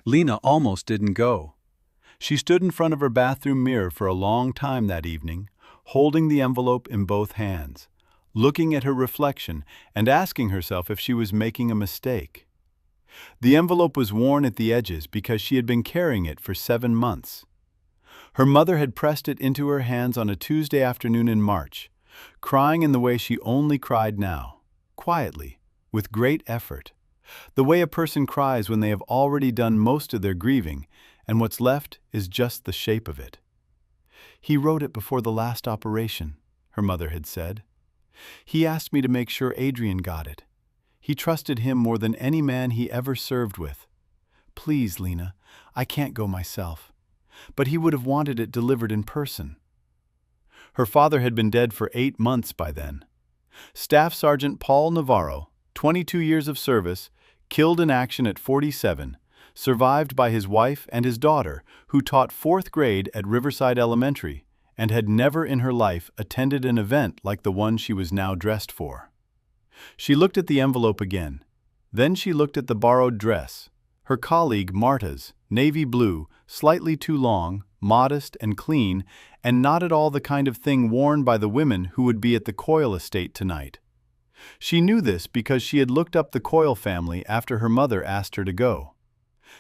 Lena almost didn't go. She stood in front of her bathroom mirror for a long time that evening, holding the envelope in both hands, looking at her reflection and asking herself if she was making a mistake. The envelope was worn at the edges because she had been carrying it for 7 months. Her mother had pressed it into her hands on a Tuesday afternoon in March, crying in the way she only cried now, quietly, with great effort, the way a person cries when they have already done most of their grieving, and what's left is just the shape of it. "He wrote it before the last operation," her mother had said. "He asked me to make sure Adrian got it. He trusted him more than any man he ever served with. Please, Lena, I can't go myself. But he would have wanted it delivered in person." Her father had been dead for 8 months by then. Staff Sergeant Paul Navarro, 22 years of service, killed in action at 47, survived by his wife and his daughter, who taught 4th grade at Riverside Elementary and had never in her life attended an event like the one she was now dressed for. She looked at the envelope again. Then she looked at the borrowed dress, her colleague Marta's, navy blue, slightly too long, modest and clean, and not at all the kind of thing worn by the women who would be at the Coyle estate tonight. She knew this because she had looked up the Coyle family after her mother asked her to go.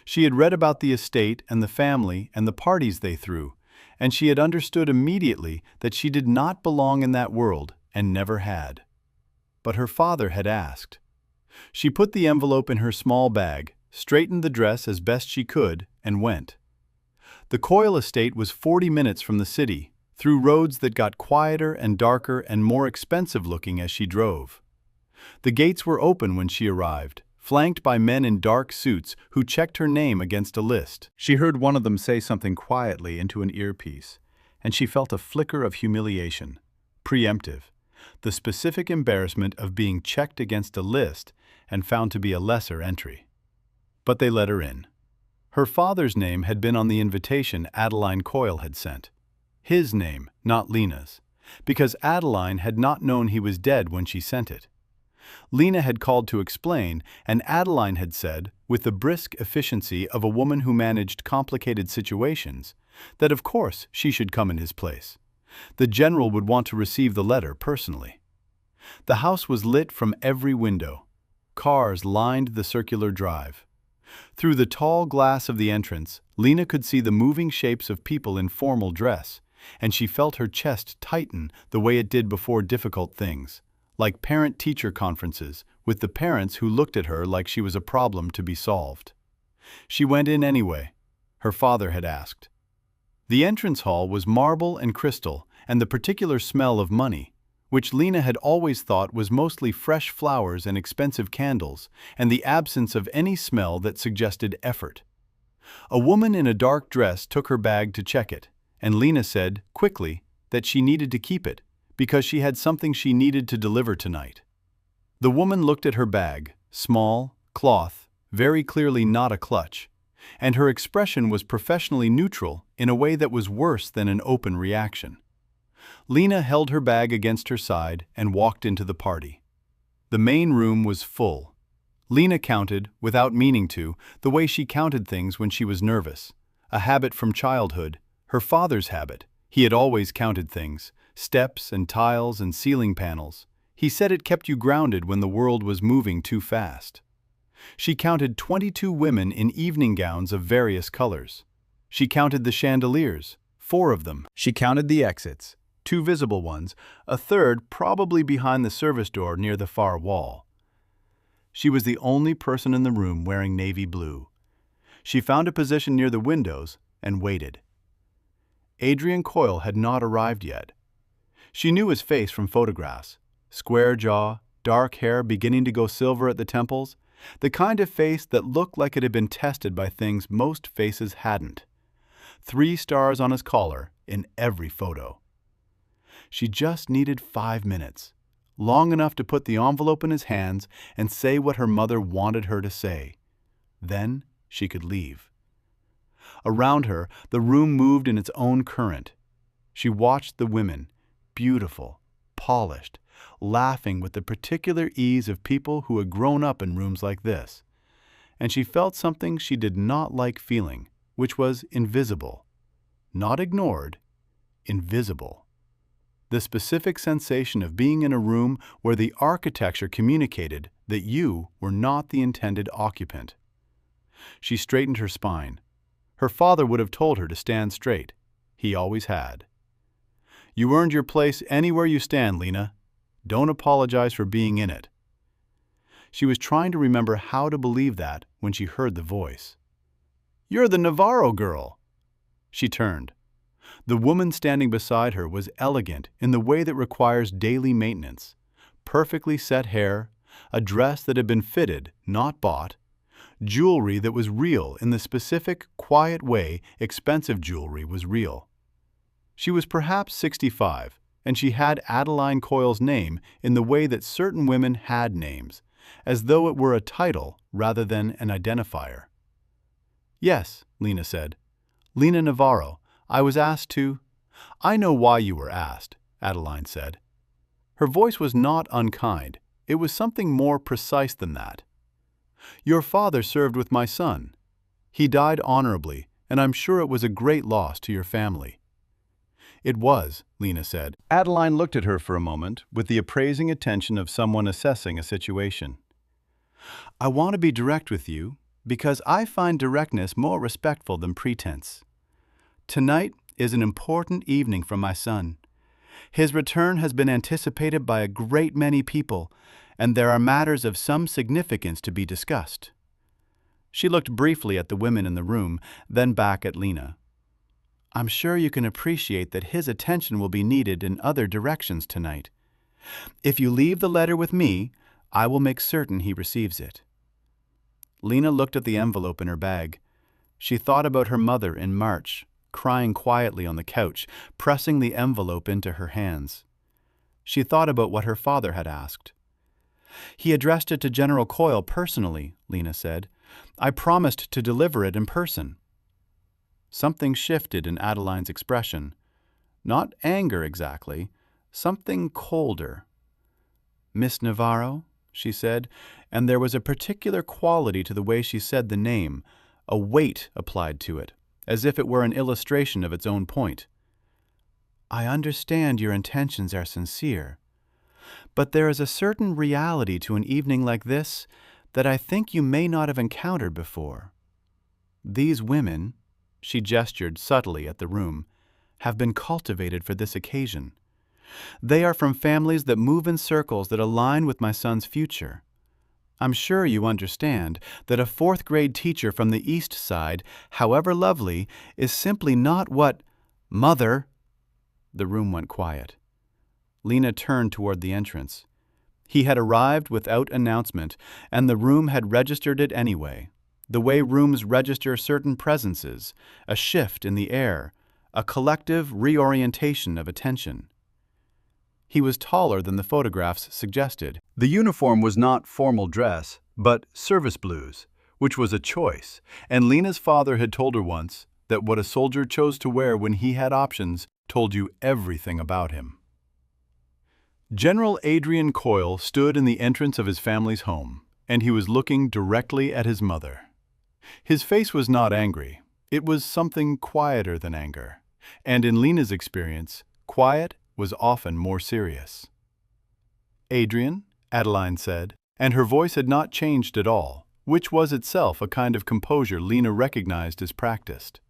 She had read about the estate and the family and the parties they threw, and she had understood immediately that she did not belong in that world and never had. But her father had asked. She put the envelope in her small bag, straightened the dress as best she could, and went. The Coyle estate was 40 minutes from the city, through roads that got quieter and darker and more expensive looking as she drove. The gates were open when she arrived, flanked by men in dark suits who checked her name against a list. She heard one of them say something quietly into an earpiece, and she felt a flicker of humiliation, preemptive, the specific embarrassment of being checked against a list and found to be a lesser entry. But they let her in. Her father's name had been on the invitation Adeline Coyle had sent. His name, not Lena's, because Adeline had not known he was dead when she sent it. Lena had called to explain, and Adeline had said, with the brisk efficiency of a woman who managed complicated situations, that of course she should come in his place. The general would want to receive the letter personally. The house was lit from every window. Cars lined the circular drive. Through the tall glass of the entrance, Lena could see the moving shapes of people in formal dress, and she felt her chest tighten the way it did before difficult things, like parent-teacher conferences, with the parents who looked at her like she was a problem to be solved. She went in anyway. Her father had asked. The entrance hall was marble and crystal, and the particular smell of money, which Lena had always thought was mostly fresh flowers and expensive candles, and the absence of any smell that suggested effort. A woman in a dark dress took her bag to check it, and Lena said, quickly, that she needed to keep it, because she had something she needed to deliver tonight. The woman looked at her bag, small, cloth, very clearly not a clutch, and her expression was professionally neutral in a way that was worse than an open reaction. Lena held her bag against her side and walked into the party. The main room was full. Lena counted, without meaning to, the way she counted things when she was nervous, a habit from childhood, her father's habit. He had always counted things, steps and tiles and ceiling panels. He said it kept you grounded when the world was moving too fast. She counted 22 women in evening gowns of various colors. She counted the chandeliers, 4 of them. She counted the exits, 2 visible ones, a third probably behind the service door near the far wall. She was the only person in the room wearing navy blue. She found a position near the windows and waited. Adrian Coyle had not arrived yet. She knew his face from photographs. Square jaw, dark hair beginning to go silver at the temples, the kind of face that looked like it had been tested by things most faces hadn't. 3 stars on his collar in every photo. She just needed 5 minutes, long enough to put the envelope in his hands and say what her mother wanted her to say. Then she could leave. Around her, the room moved in its own current. She watched the women, beautiful, polished, laughing with the particular ease of people who had grown up in rooms like this. and she felt something she did not like feeling, which was invisible. Not ignored, invisible. The specific sensation of being in a room where the architecture communicated that you were not the intended occupant. She straightened her spine. Her father would have told her to stand straight. He always had. You earned your place anywhere you stand, Lena. Don't apologize for being in it. She was trying to remember how to believe that when she heard the voice. You're the Navarro girl. She turned. The woman standing beside her was elegant in the way that requires daily maintenance. Perfectly set hair, a dress that had been fitted, not bought, jewelry that was real in the specific, quiet way expensive jewelry was real. She was perhaps 65, and she had Adeline Coyle's name in the way that certain women had names, as though it were a title rather than an identifier. Yes, Lena said. Lena Navarro. I was asked to— I know why you were asked, Adeline said. Her voice was not unkind. It was something more precise than that. Your father served with my son. He died honorably, and I'm sure it was a great loss to your family. It was, Lena said. Adeline looked at her for a moment with the appraising attention of someone assessing a situation. I want to be direct with you because I find directness more respectful than pretense. Tonight is an important evening for my son. His return has been anticipated by a great many people, and there are matters of some significance to be discussed. She looked briefly at the women in the room, then back at Lena. I'm sure you can appreciate that his attention will be needed in other directions tonight. If you leave the letter with me, I will make certain he receives it. Lena looked at the envelope in her bag. She thought about her mother in March, crying quietly on the couch, pressing the envelope into her hands. She thought about what her father had asked. He addressed it to General Coyle personally, Lena said. I promised to deliver it in person. Something shifted in Adeline's expression. Not anger exactly, something colder. Miss Navarro, she said, and there was a particular quality to the way she said the name, a weight applied to it, as if it were an illustration of its own point. I understand your intentions are sincere, but there is a certain reality to an evening like this that I think you may not have encountered before. These women, she gestured subtly at the room, have been cultivated for this occasion. They are from families that move in circles that align with my son's future. I'm sure you understand that a fourth-grade teacher from the East Side, however lovely, is simply not what— Mother! The room went quiet. Lena turned toward the entrance. He had arrived without announcement, and the room had registered it anyway, the way rooms register certain presences, a shift in the air, a collective reorientation of attention. He was taller than the photographs suggested. The uniform was not formal dress, but service blues, which was a choice, and Lena's father had told her once that what a soldier chose to wear when he had options told you everything about him. General Adrian Coyle stood in the entrance of his family's home, and he was looking directly at his mother. His face was not angry. It was something quieter than anger, and in Lena's experience, quiet was often more serious. Adrian, Adeline said, and her voice had not changed at all, which was itself a kind of composure Lena recognized as practiced.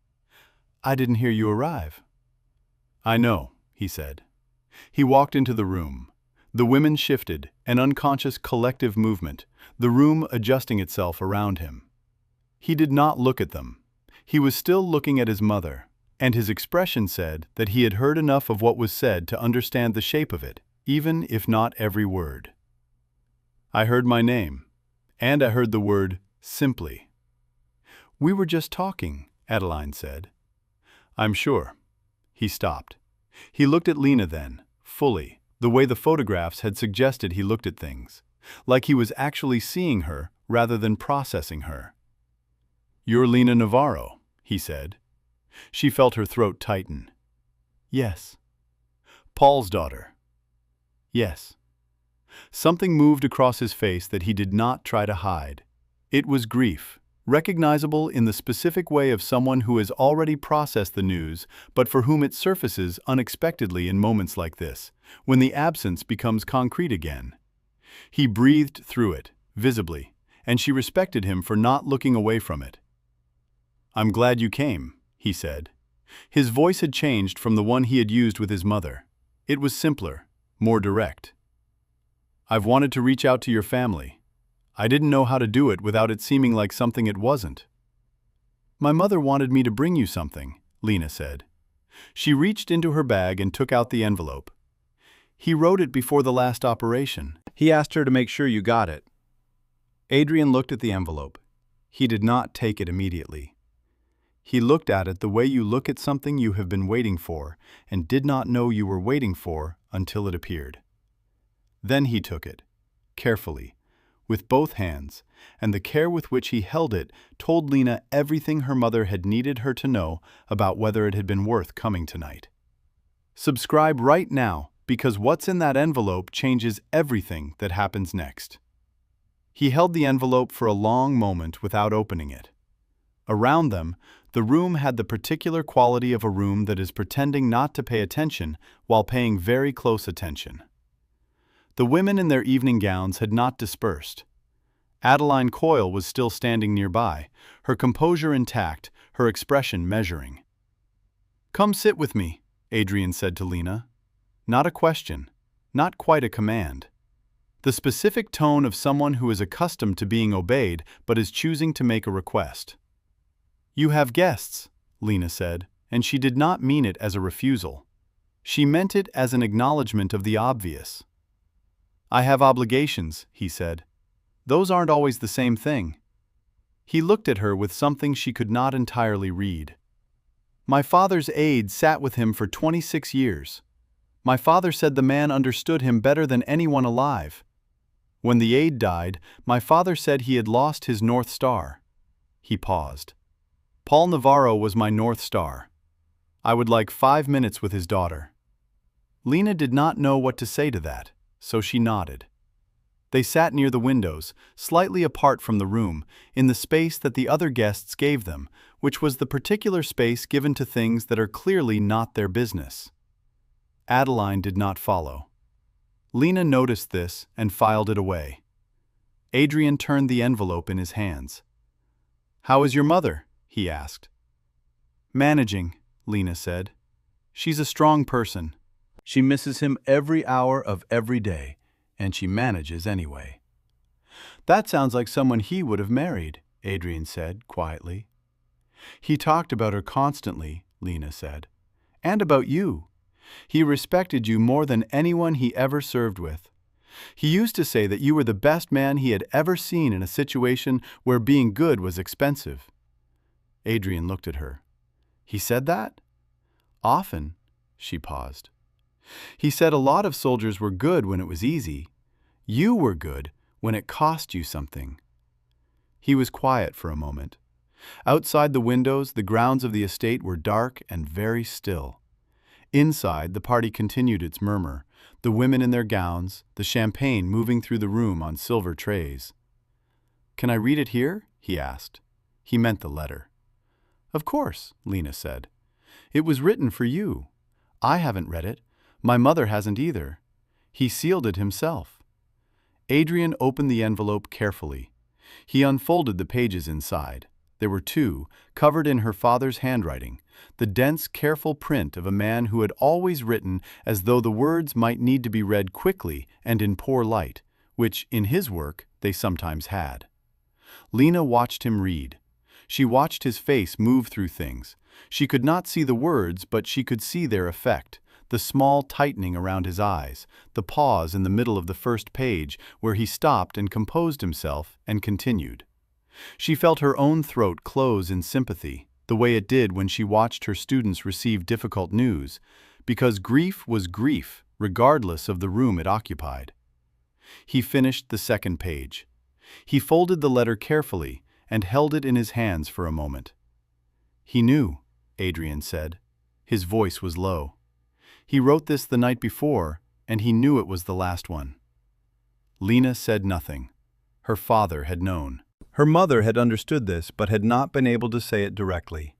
I didn't hear you arrive. I know, he said. He walked into the room. The women shifted, an unconscious collective movement, the room adjusting itself around him. He did not look at them. He was still looking at his mother, and his expression said that he had heard enough of what was said to understand the shape of it, even if not every word. I heard my name, and I heard the word simply. We were just talking, Adeline said. I'm sure. He stopped. He looked at Lena then, fully, the way the photographs had suggested he looked at things, like he was actually seeing her rather than processing her. You're Lena Navarro, he said. She felt her throat tighten. Yes. Paul's daughter. Yes. Something moved across his face that he did not try to hide. It was grief, recognizable in the specific way of someone who has already processed the news, but for whom it surfaces unexpectedly in moments like this, when the absence becomes concrete again. He breathed through it, visibly, and she respected him for not looking away from it. "I'm glad you came," he said. His voice had changed from the one he had used with his mother. It was simpler, more direct. "I've wanted to reach out to your family. I didn't know how to do it without it seeming like something it wasn't." "My mother wanted me to bring you something," Lena said. She reached into her bag and took out the envelope. "He wrote it before the last operation. He asked her to make sure you got it." Adrian looked at the envelope. He did not take it immediately. He looked at it the way you look at something you have been waiting for and did not know you were waiting for until it appeared. Then he took it, carefully, with both hands, and the care with which he held it told Lena everything her mother had needed her to know about whether it had been worth coming tonight. Subscribe right now, because what's in that envelope changes everything that happens next. He held the envelope for a long moment without opening it. Around them, the room had the particular quality of a room that is pretending not to pay attention while paying very close attention. The women in their evening gowns had not dispersed. Adeline Coyle was still standing nearby, her composure intact, her expression measuring. "Come sit with me," Adrian said to Lena. Not a question, not quite a command. The specific tone of someone who is accustomed to being obeyed but is choosing to make a request. "You have guests," Lena said, and she did not mean it as a refusal. She meant it as an acknowledgement of the obvious. "I have obligations," he said. "Those aren't always the same thing." He looked at her with something she could not entirely read. "My father's aide sat with him for 26 years. My father said the man understood him better than anyone alive. When the aide died, my father said he had lost his North Star." He paused. "Paul Navarro was my North Star. I would like 5 minutes with his daughter." Lena did not know what to say to that, so she nodded. They sat near the windows, slightly apart from the room, in the space that the other guests gave them, which was the particular space given to things that are clearly not their business. Adeline did not follow. Lena noticed this and filed it away. Adrian turned the envelope in his hands. "How is your mother?" he asked. "Managing," Lena said. "She's a strong person. She misses him every hour of every day, and she manages anyway." "That sounds like someone he would have married," Adrian said quietly. "He talked about her constantly," Lena said. "And about you. He respected you more than anyone he ever served with. He used to say that you were the best man he had ever seen in a situation where being good was expensive." Adrian looked at her. "He said that?" "Often." She paused. "He said a lot of soldiers were good when it was easy. You were good when it cost you something." He was quiet for a moment. Outside the windows, the grounds of the estate were dark and very still. Inside, the party continued its murmur, the women in their gowns, the champagne moving through the room on silver trays. "Can I read it here?" he asked. He meant the letter. "Of course," Lena said. "It was written for you. I haven't read it. My mother hasn't either. He sealed it himself." Adrian opened the envelope carefully. He unfolded the pages inside. There were 2, covered in her father's handwriting, the dense, careful print of a man who had always written as though the words might need to be read quickly and in poor light, which, in his work, they sometimes had. Lena watched him read. She watched his face move through things. She could not see the words, but she could see their effect, the small tightening around his eyes, the pause in the middle of the first page where he stopped and composed himself and continued. She felt her own throat close in sympathy, the way it did when she watched her students receive difficult news, because grief was grief, regardless of the room it occupied. He finished the second page. He folded the letter carefully and held it in his hands for a moment. "He knew," Adrian said. His voice was low. "He wrote this the night before, and he knew it was the last one." Lena said nothing. Her father had known. Her mother had understood this but had not been able to say it directly.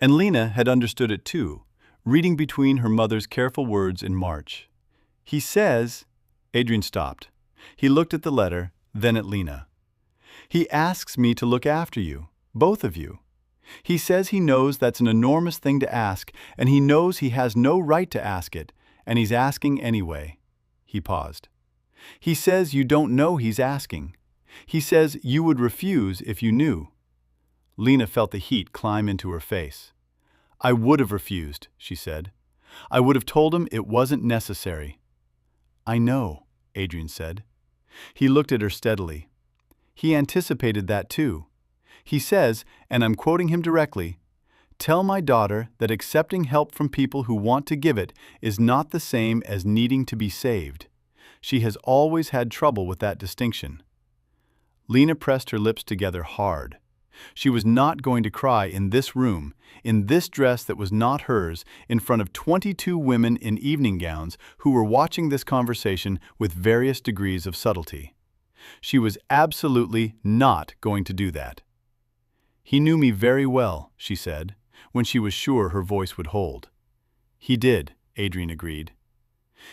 And Lena had understood it too, reading between her mother's careful words in March. He says, Adrian stopped. He looked at the letter, then at Lena. He asks me to look after you, both of you. He says he knows that's an enormous thing to ask, and he knows he has no right to ask it, and he's asking anyway. He paused. He says you don't know he's asking. He says you would refuse if you knew. Lena felt the heat climb into her face. I would have refused, she said. I would have told him it wasn't necessary. I know, Adrian said. He looked at her steadily. He anticipated that too. He says, and I'm quoting him directly, "Tell my daughter that accepting help from people who want to give it is not the same as needing to be saved. She has always had trouble with that distinction." Lena pressed her lips together hard. She was not going to cry in this room, in this dress that was not hers, in front of 22 women in evening gowns who were watching this conversation with various degrees of subtlety. She was absolutely not going to do that. He knew me very well, she said, when she was sure her voice would hold. He did, Adrian agreed.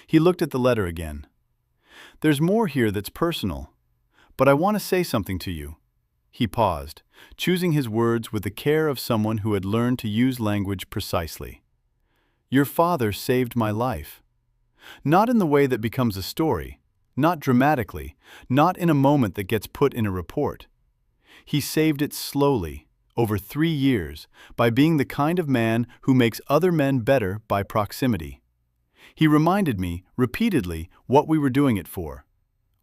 He looked at the letter again. There's more here that's personal, but I want to say something to you. He paused, choosing his words with the care of someone who had learned to use language precisely. Your father saved my life. Not in the way that becomes a story, not dramatically, not in a moment that gets put in a report. He saved it slowly, over 3 years, by being the kind of man who makes other men better by proximity. He reminded me, repeatedly, what we were doing it for.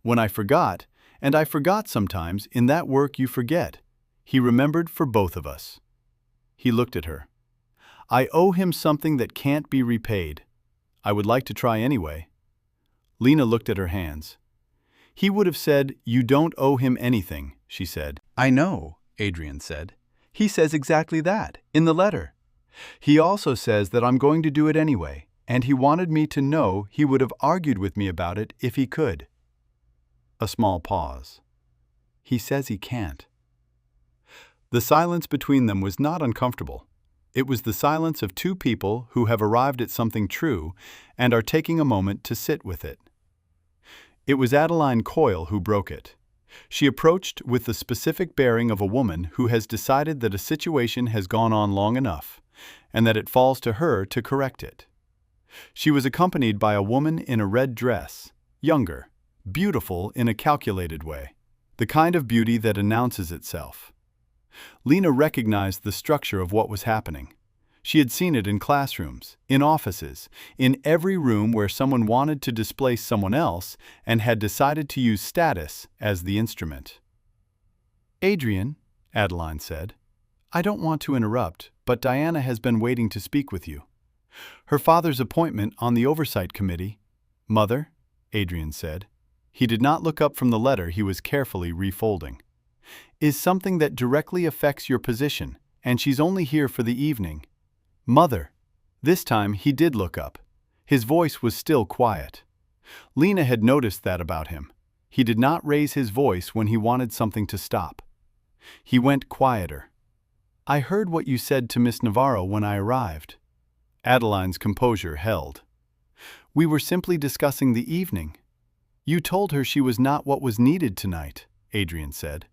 When I forgot, and I forgot sometimes, in that work you forget, he remembered for both of us. He looked at her. I owe him something that can't be repaid. I would like to try anyway. Lena looked at her hands. He would have said, you don't owe him anything, she said. I know, Adrian said. He says exactly that, in the letter. He also says that I'm going to do it anyway, and he wanted me to know he would have argued with me about it if he could. A small pause. He says he can't. The silence between them was not uncomfortable. It was the silence of two people who have arrived at something true and are taking a moment to sit with it. It was Adeline Coyle who broke it. She approached with the specific bearing of a woman who has decided that a situation has gone on long enough, and that it falls to her to correct it. She was accompanied by a woman in a red dress, younger, beautiful in a calculated way, the kind of beauty that announces itself. Lena recognized the structure of what was happening. She had seen it in classrooms, in offices, in every room where someone wanted to displace someone else and had decided to use status as the instrument. Adrian, Adeline said, I don't want to interrupt, but Diana has been waiting to speak with you. Her father's appointment on the oversight committee. Mother, Adrian said. He did not look up from the letter he was carefully refolding. Is something that directly affects your position, and she's only here for the evening. Mother. This time he did look up. His voice was still quiet. Lena had noticed that about him. He did not raise his voice when he wanted something to stop. He went quieter. I heard what you said to Miss Navarro when I arrived. Adeline's composure held. We were simply discussing the evening. You told her she was not what was needed tonight, Adrian said.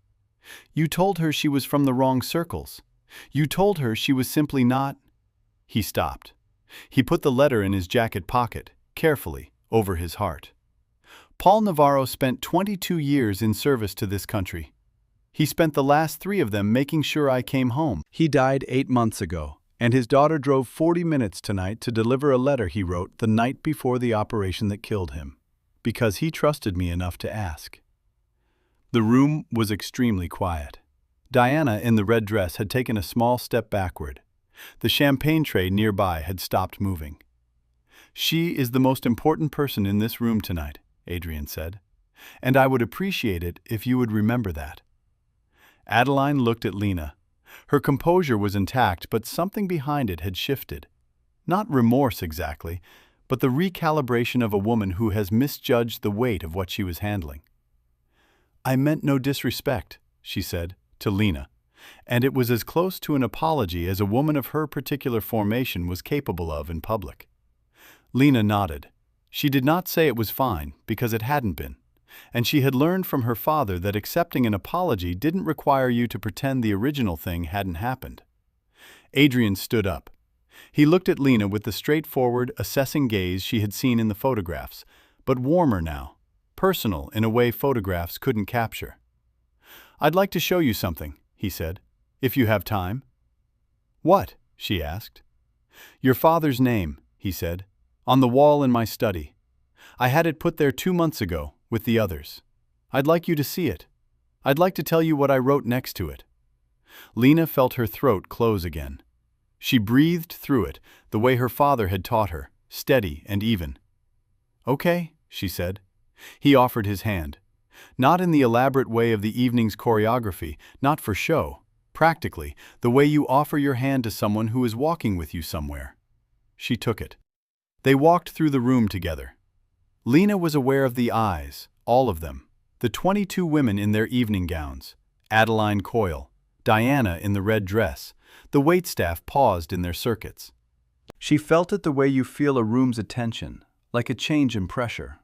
You told her she was from the wrong circles. You told her she was simply not. He stopped. He put the letter in his jacket pocket, carefully, over his heart. Paul Navarro spent 22 years in service to this country. He spent the last 3 of them making sure I came home. He died 8 months ago, and his daughter drove 40 minutes tonight to deliver a letter he wrote the night before the operation that killed him, because he trusted me enough to ask. The room was extremely quiet. Diana in the red dress had taken a small step backward. The champagne tray nearby had stopped moving. She is the most important person in this room tonight, Adrian said, and I would appreciate it if you would remember that. Adeline looked at Lena. Her composure was intact, but something behind it had shifted. Not remorse exactly, but the recalibration of a woman who has misjudged the weight of what she was handling. I meant no disrespect, she said. to Lena, and it was as close to an apology as a woman of her particular formation was capable of in public. Lena nodded. She did not say it was fine, because it hadn't been, and she had learned from her father that accepting an apology didn't require you to pretend the original thing hadn't happened. Adrian stood up. He looked at Lena with the straightforward, assessing gaze she had seen in the photographs, but warmer now, personal in a way photographs couldn't capture. "I'd like to show you something," he said, "if you have time." "What?" she asked. "Your father's name," he said, "on the wall in my study. I had it put there 2 months ago, with the others. I'd like you to see it. I'd like to tell you what I wrote next to it." Lena felt her throat close again. She breathed through it, the way her father had taught her, steady and even. "Okay," she said. He offered his hand. Not in the elaborate way of the evening's choreography, not for show, practically, the way you offer your hand to someone who is walking with you somewhere. She took it. They walked through the room together. Lena was aware of the eyes, all of them, the 22 women in their evening gowns, Adeline Coyle, Diana in the red dress, the waitstaff paused in their circuits. She felt it the way you feel a room's attention, like a change in pressure.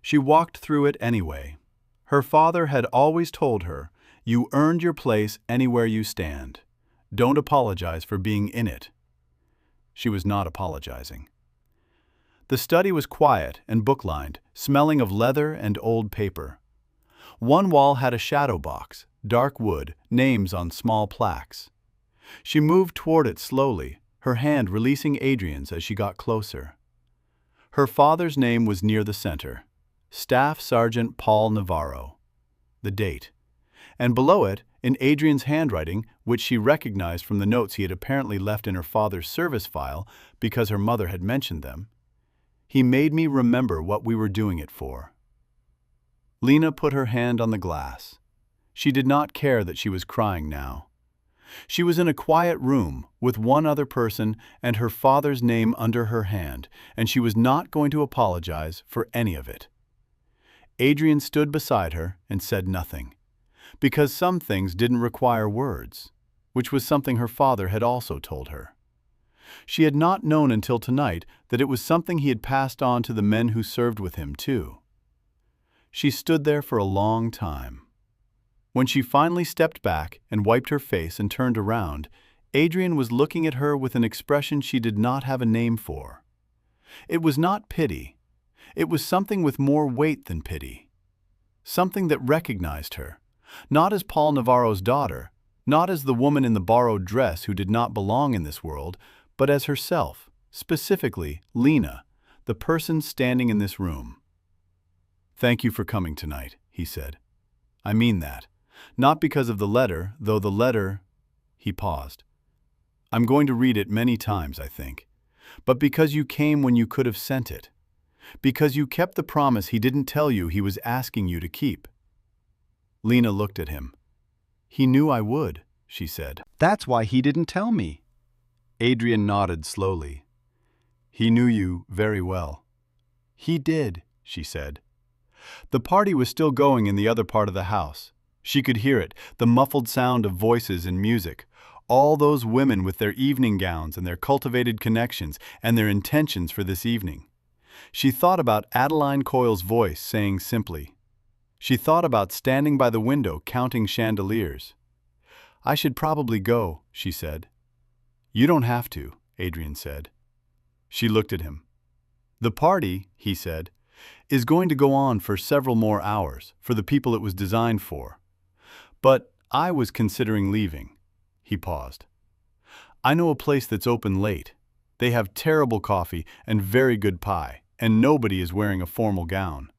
She walked through it anyway. Her father had always told her, "You earned your place anywhere you stand. Don't apologize for being in it." She was not apologizing. The study was quiet and book-lined, smelling of leather and old paper. One wall had a shadow box, dark wood, names on small plaques. She moved toward it slowly, her hand releasing Adrian's as she got closer. Her father's name was near the center, Staff Sergeant Paul Navarro. The date. And below it, in Adrian's handwriting, which she recognized from the notes he had apparently left in her father's service file because her mother had mentioned them, "He made me remember what we were doing it for." Lena put her hand on the glass. She did not care that she was crying now. She was in a quiet room with one other person and her father's name under her hand, and she was not going to apologize for any of it. Adrian stood beside her and said nothing, because some things didn't require words, which was something her father had also told her. She had not known until tonight that it was something he had passed on to the men who served with him, too. She stood there for a long time. When she finally stepped back and wiped her face and turned around, Adrian was looking at her with an expression she did not have a name for. It was not pity. It was something with more weight than pity. Something that recognized her, not as Paul Navarro's daughter, not as the woman in the borrowed dress who did not belong in this world, but as herself, specifically Lena, the person standing in this room. "Thank you for coming tonight," he said. "I mean that. Not because of the letter, though the letter—" He paused. "I'm going to read it many times, I think. But because you came when you could have sent it. Because you kept the promise he didn't tell you he was asking you to keep." Lena looked at him. "He knew I would," she said. "That's why he didn't tell me." Adrian nodded slowly. "He knew you very well." "He did," she said. The party was still going in the other part of the house. She could hear it, the muffled sound of voices and music. All those women with their evening gowns and their cultivated connections and their intentions for this evening. She thought about Adeline Coyle's voice saying simply. She thought about standing by the window counting chandeliers. "I should probably go," she said. "You don't have to," Adrian said. She looked at him. "The party," he said, "is going to go on for several more hours for the people it was designed for. But I was considering leaving." He paused. "I know a place that's open late. They have terrible coffee and very good pie, and nobody is wearing a formal gown.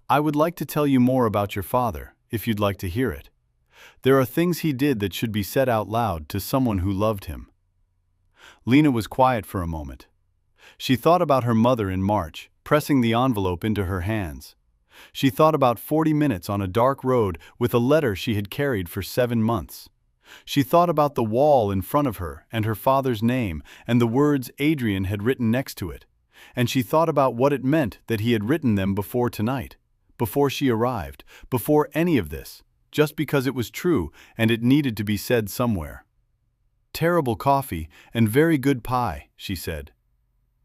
I would like to tell you more about your father, if you'd like to hear it. There are things he did that should be said out loud to someone who loved him." Lena was quiet for a moment. She thought about her mother in March, pressing the envelope into her hands. She thought about 40 minutes on a dark road with a letter she had carried for 7 months. She thought about the wall in front of her and her father's name and the words Adrian had written next to it. And she thought about what it meant that he had written them before tonight, before she arrived, before any of this, just because it was true and it needed to be said somewhere. "Terrible coffee and very good pie," she said.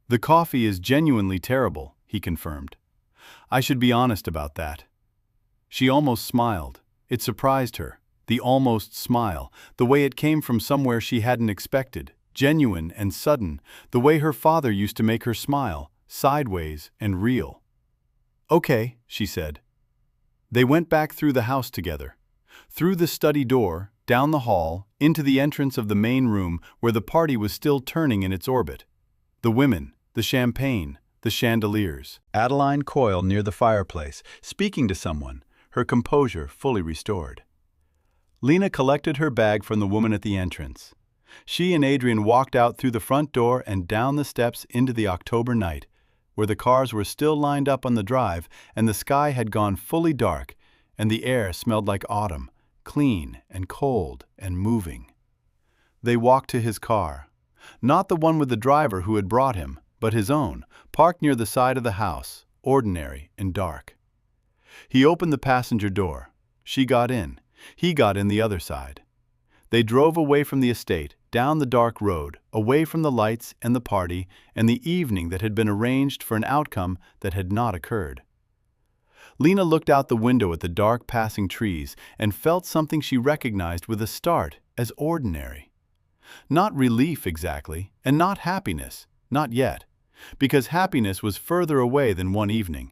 "The coffee is genuinely terrible," he confirmed. "I should be honest about that." She almost smiled. It surprised her, the almost smile, the way it came from somewhere she hadn't expected, genuine and sudden, the way her father used to make her smile, sideways and real. "Okay," she said. They went back through the house together. Through the study door, down the hall, into the entrance of the main room where the party was still turning in its orbit. The women, the champagne, the chandeliers. Adeline coiled near the fireplace, speaking to someone, her composure fully restored. Lena collected her bag from the woman at the entrance. She and Adrian walked out through the front door and down the steps into the October night, where the cars were still lined up on the drive and the sky had gone fully dark and the air smelled like autumn, clean and cold and moving. They walked to his car. Not the one with the driver who had brought him, but his own, parked near the side of the house, ordinary and dark. He opened the passenger door. She got in. He got in the other side. They drove away from the estate, down the dark road, away from the lights and the party and the evening that had been arranged for an outcome that had not occurred. Lena looked out the window at the dark passing trees and felt something she recognized with a start as ordinary. Not relief exactly, and not happiness, not yet, because happiness was further away than one evening,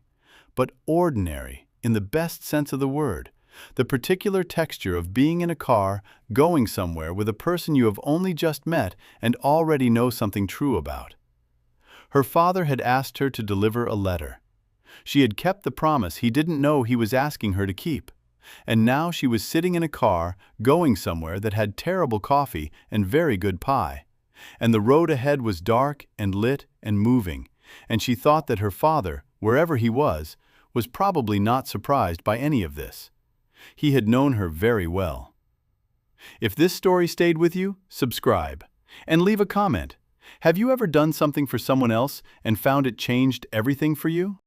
but ordinary in the best sense of the word, the particular texture of being in a car, going somewhere with a person you have only just met and already know something true about. Her father had asked her to deliver a letter. She had kept the promise he didn't know he was asking her to keep, and now she was sitting in a car, going somewhere that had terrible coffee and very good pie, and the road ahead was dark and lit and moving, and she thought that her father, wherever he was probably not surprised by any of this. He had known her very well. If this story stayed with you, subscribe and leave a comment. Have you ever done something for someone else and found it changed everything for you?